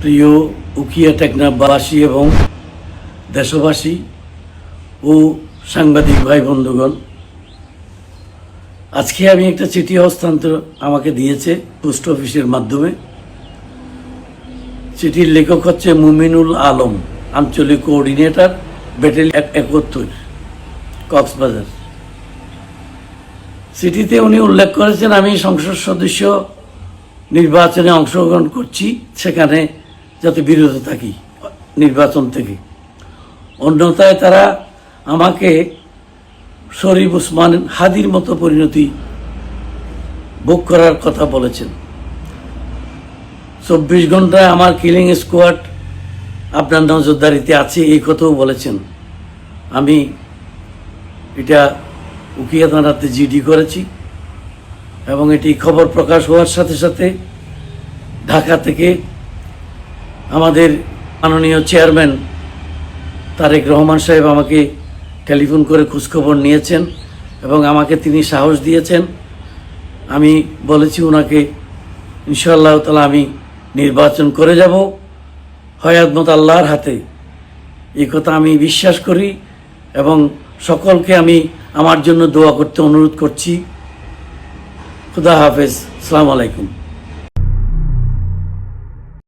প্রিয় উকিয়া টেকনাফবাসী এবং দেশবাসী ও সাংবাদিক ভাই বন্ধুগণ, আজকে আমি একটা চিঠি হস্তান্তর আমাকে দিয়েছে পোস্ট অফিসের মাধ্যমে। চিঠির লেখক হচ্ছে মুমিনুল আলম, আঞ্চলিক কোঅর্ডিনেটর, ব্যাটালিয়ন 71, কক্সবাজার। চিঠিতে উনি উল্লেখ করেছেন আমি সংসদ সদস্য নির্বাচনে অংশগ্রহণ করছি, সেখানে যাতে বিরত থাকি নির্বাচন থেকে। অন্যথায় তারা আমাকে শরীফ ওসমান হাদির মতো পরিণতি ভোগ করার কথা বলেছেন। 24 ঘন্টায় আমার কিলিং স্কোয়াড আপনার নজরদারিতে আছে, এই কথাও বলেছেন। আমি এটা উকিয়া থানাতে জিডি করেছি এবং এটি খবর প্রকাশ হওয়ার সাথে সাথে ঢাকা থেকে আমাদের মাননীয় চেয়ারম্যান তারেক রহমান সাহেব আমাকে টেলিফোন করে খোঁজখবর নিয়েছেন এবং আমাকে তিনি সাহস দিয়েছেন। আমি বলেছি ওনাকে ইনশাআল্লাহ তাআলা আমি নির্বাচন করে যাব হয়াতমত আল্লাহর হাতে, এই কথা আমি বিশ্বাস করি এবং সকলকে আমি আমার জন্য দোয়া করতে অনুরোধ করছি। খুদা হাফেজ, আসসালামু আলাইকুম।